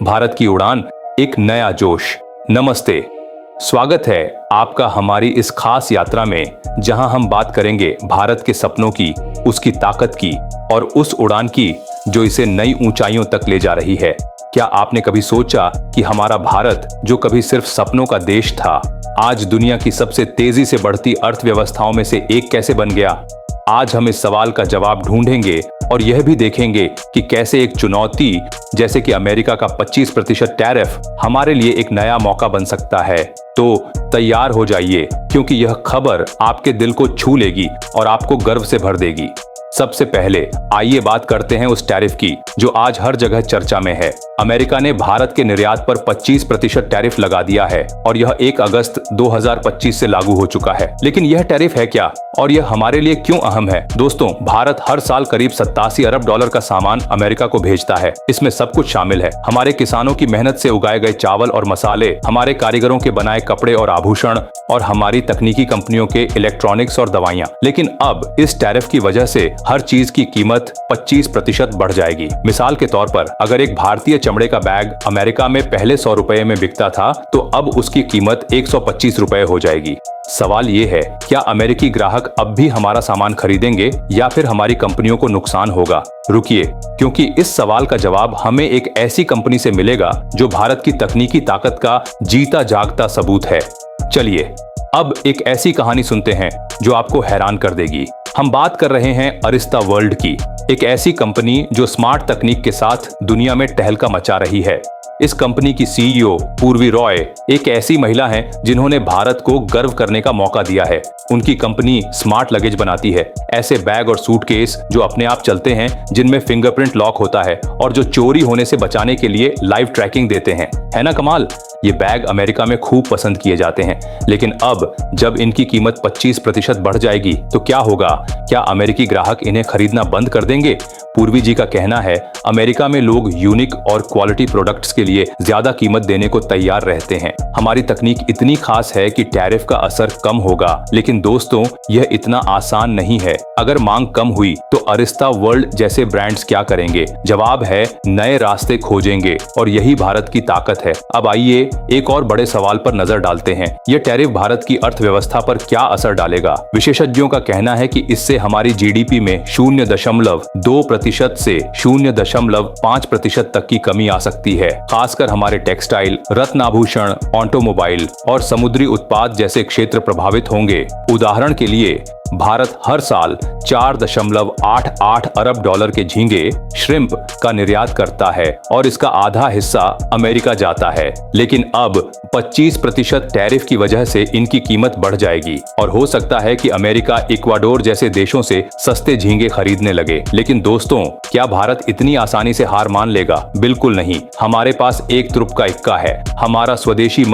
भारत की उड़ान, एक नया जोश। नमस्ते, स्वागत है आपका हमारी इस खास यात्रा में, जहां हम बात करेंगे भारत के सपनों की, उसकी ताकत की और उस उड़ान की जो इसे नई ऊंचाइयों तक ले जा रही है। क्या आपने कभी सोचा कि हमारा भारत, जो कभी सिर्फ सपनों का देश था, आज दुनिया की सबसे तेजी से बढ़ती अर्थव्यवस्थाओं में से एक कैसे बन गया? आज हम इस सवाल का जवाब ढूंढेंगे और यह भी देखेंगे कि कैसे एक चुनौती जैसे कि अमेरिका का 25% टैरिफ हमारे लिए एक नया मौका बन सकता है। तो तैयार हो जाइए, क्योंकि यह खबर आपके दिल को छू लेगी और आपको गर्व से भर देगी। सबसे पहले आइए बात करते हैं उस टैरिफ की जो आज हर जगह चर्चा में है। अमेरिका ने भारत के निर्यात पर 25% टैरिफ लगा दिया है और यह 1 अगस्त 2025 से लागू हो चुका है। लेकिन यह टैरिफ है क्या और यह हमारे लिए क्यों अहम है? दोस्तों, भारत हर साल करीब 87 अरब डॉलर का सामान अमेरिका को भेजता है। इसमें सब कुछ शामिल है, हमारे किसानों की मेहनत से उगाए गए चावल और मसाले, हमारे कारीगरों के बनाए कपड़े और आभूषण और हमारी तकनीकी कंपनियों के इलेक्ट्रॉनिक्स और दवाइयाँ। लेकिन अब इस टैरिफ की वजह से हर चीज की कीमत 25% बढ़ जाएगी। मिसाल के तौर पर, अगर एक भारतीय चमड़े का बैग अमेरिका में पहले 100 रुपए में बिकता था, तो अब उसकी कीमत 125 रुपए हो जाएगी। सवाल ये है, क्या अमेरिकी ग्राहक अब भी हमारा सामान खरीदेंगे या फिर हमारी कंपनियों को नुकसान होगा? रुकिए, क्योंकि इस सवाल का जवाब हमें एक ऐसी कंपनी से मिलेगा जो भारत की तकनीकी ताकत का जीता जागता सबूत है। चलिए अब एक ऐसी कहानी सुनते हैं जो आपको हैरान कर देगी। हम बात कर रहे हैं अरिस्ता वर्ल्ड की, एक ऐसी कंपनी जो स्मार्ट तकनीक के साथ दुनिया में तहलका मचा रही है। इस कंपनी की सीईओ पूर्वी रॉय एक ऐसी महिला हैं जिन्होंने भारत को गर्व करने का मौका दिया है। उनकी कंपनी स्मार्ट लगेज बनाती है, ऐसे बैग और सूटकेस जो अपने आप चलते हैं, जिनमें फिंगरप्रिंट लॉक होता है और जो चोरी होने से बचाने के लिए लाइव ट्रैकिंग देते हैं। है ना कमाल? ये बैग अमेरिका में खूब पसंद किए जाते हैं। लेकिन अब जब इनकी कीमत 25% बढ़ जाएगी तो क्या होगा? क्या अमेरिकी ग्राहक इन्हें खरीदना बंद कर देंगे? पूर्वी जी का कहना है, अमेरिका में लोग यूनिक और क्वालिटी प्रोडक्ट्स के लिए ज्यादा कीमत देने को तैयार रहते हैं। हमारी तकनीक इतनी खास है कि टैरिफ का असर कम होगा। लेकिन दोस्तों, यह इतना आसान नहीं है। अगर मांग कम हुई तो अरिस्ता वर्ल्ड जैसे ब्रांड्स क्या करेंगे? जवाब है, नए रास्ते खोजेंगे और यही भारत की ताकत है। अब आइए एक और बड़े सवाल पर नजर डालते हैं। यह टैरिफ भारत की अर्थव्यवस्था पर क्या असर डालेगा? विशेषज्ञों का कहना है कि इससे हमारी जीडीपी में 0.2% से 0.5% तक की कमी आ सकती है। खासकर हमारे टेक्सटाइल, रत्नाभूषण, ऑटोमोबाइल और समुद्री उत्पाद जैसे क्षेत्र प्रभावित होंगे। उदाहरण के लिए, भारत हर साल 4.88 अरब डॉलर के झींगे श्रिम्प का निर्यात करता है और इसका आधा हिस्सा अमेरिका जाता है। लेकिन अब 25% टैरिफ की वजह से इनकी कीमत बढ़ जाएगी और हो सकता है कि अमेरिका, इक्वाडोर जैसे देशों से सस्ते झींगे खरीदने लगे। लेकिन दोस्तों, क्या भारत इतनी आसानी से हार मान लेगा? बिल्कुल नहीं। हमारे पास एक तुरुप का इक्का है, हमारा स्वदेशी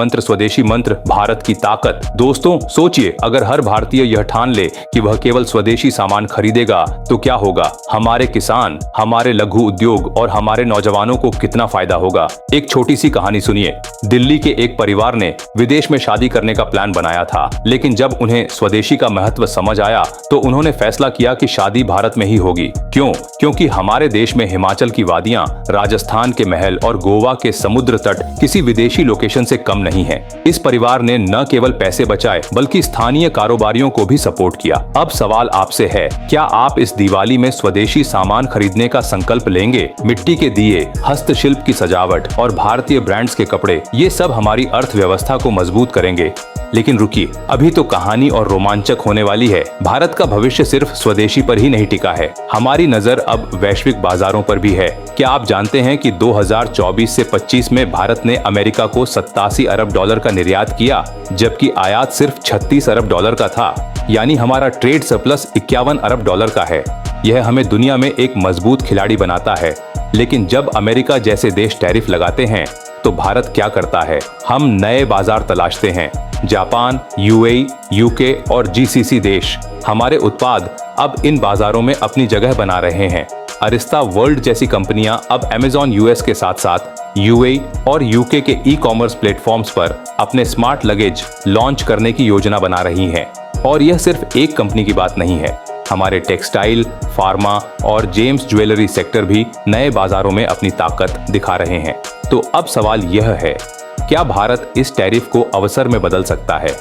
मंत्र, भारत की ताकत। दोस्तों सोचिए, अगर हर भारतीय यह ठान ले कि वह केवल स्वदेशी सामान खरीदेगा तो क्या होगा? हमारे किसान, हमारे लघु उद्योग और हमारे नौजवानों को कितना फायदा होगा? एक छोटी सी कहानी सुनिए। दिल्ली के एक परिवार ने विदेश में शादी करने का प्लान बनाया था, लेकिन जब उन्हें स्वदेशी का महत्व समझ आया तो उन्होंने फैसला किया कि शादी भारत में ही होगी। क्यों? क्योंकि हमारे देश में हिमाचल की वादियां, राजस्थान के महल और गोवा के समुद्र तट किसी विदेशी लोकेशन से कम नहीं है। इस परिवार ने न केवल पैसे बचाए बल्कि स्थानीय कारोबारियों को भी सपोर्ट किया। अब सवाल आपसे है, क्या आप इस दिवाली में स्वदेशी सामान खरीदने का संकल्प लेंगे? मिट्टी के दिए, हस्तशिल्प की सजावट और भारतीय ब्रांड्स के कपड़े, ये सब हमारी अर्थव्यवस्था को मजबूत करेंगे। लेकिन रुकिए, अभी तो कहानी और रोमांचक होने वाली है। भारत का भविष्य सिर्फ स्वदेशी पर ही नहीं टिका है, हमारी नजर अब वैश्विक बाजारों पर भी है। क्या आप जानते हैं कि 2024 से 25 में भारत ने अमेरिका को 87 अरब डॉलर का निर्यात किया, जबकि आयात सिर्फ 36 अरब डॉलर का था। यानी हमारा ट्रेड सरप्लस 51 अरब डॉलर का है। यह हमें दुनिया में एक मजबूत खिलाड़ी बनाता है। लेकिन जब अमेरिका जैसे देश टैरिफ लगाते हैं तो भारत क्या करता है? हम नए बाजार तलाशते हैं। जापान, यूएई, यूके और जीसीसी देश हमारे उत्पाद अब इन बाजारों में अपनी जगह बना रहे हैं। अरिस्ता वर्ल्ड जैसी कंपनियां अब अमेज़न यूएस के साथ साथ यूएई और यूके के ई-कॉमर्स प्लेटफॉर्म्स पर अपने स्मार्ट लगेज लॉन्च करने की योजना बना रही हैं। और यह सिर्फ एक कंपनी की बात नहीं है। हमारे टेक्सटाइल, फार्मा और जेम्स ज्वेलरी सेक्टर भी नए बाजारों में अपनी ताकत दिखा रहे हैं। तो अब सवाल यह है, क्या भारत इस टैरिफ को अवसर में बदल सकता है?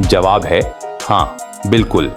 जवाब है हाँ, बिल्कुल।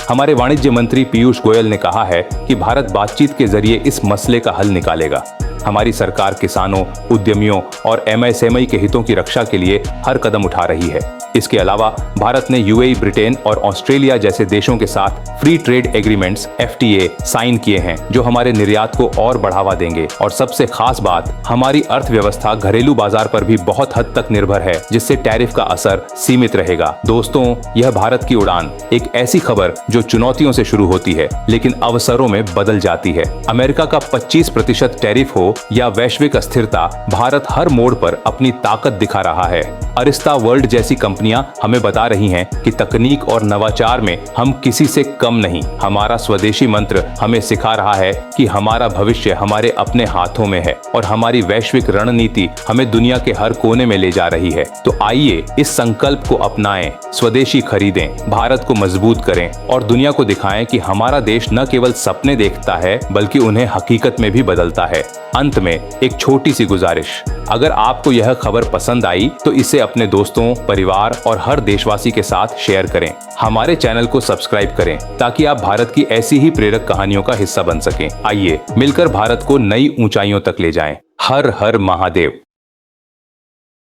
हमारे वाणिज्य मंत्री पीयूष गोयल ने कहा है कि भारत बातचीत के जरिए इस मसले का हल निकालेगा। हमारी सरकार किसानों, उद्यमियों और एमएसएमई के हितों की रक्षा के लिए हर कदम उठा रही है। इसके अलावा भारत ने यूएई, ब्रिटेन और ऑस्ट्रेलिया जैसे देशों के साथ free trade agreements (FTA) sign किए हैं, जो हमारे निर्यात को और बढ़ावा देंगे। और सबसे खास बात, हमारी अर्थव्यवस्था घरेलू बाजार पर भी बहुत हद तक निर्भर है, जिससे टैरिफ का असर सीमित रहेगा। दोस्तों, यह भारत की उड़ान, एक ऐसी खबर जो चुनौतियों से शुरू होती है लेकिन अवसरों में बदल जाती है। अमेरिका का 25% टैरिफ हो या वैश्विक अस्थिरता, भारत हर मोड़ पर अपनी ताकत दिखा रहा है। अरिस्ता वर्ल्ड जैसी कंपनियां हमें बता रही हैं कि तकनीक और नवाचार में हम किसी से कम नहीं। हमारा स्वदेशी मंत्र हमें सिखा रहा है कि हमारा भविष्य हमारे अपने हाथों में है और हमारी वैश्विक रणनीति हमें दुनिया के हर कोने में ले जा रही है। तो आइए इस संकल्प को अपनाएं, स्वदेशी खरीदें, भारत को मजबूत करें और दुनिया को दिखाएं कि हमारा देश न केवल सपने देखता है बल्कि उन्हें हकीकत में भी बदलता है। अंत में एक छोटी सी गुजारिश, अगर आपको यह खबर पसंद आई तो इसे अपने दोस्तों, परिवार और हर देशवासी के साथ शेयर करें। हमारे चैनल को सब्सक्राइब करें ताकि आप भारत की ऐसी ही प्रेरक कहानियों का हिस्सा बन सकें। आइए मिलकर भारत को नई ऊंचाइयों तक ले जाएं। हर हर महादेव।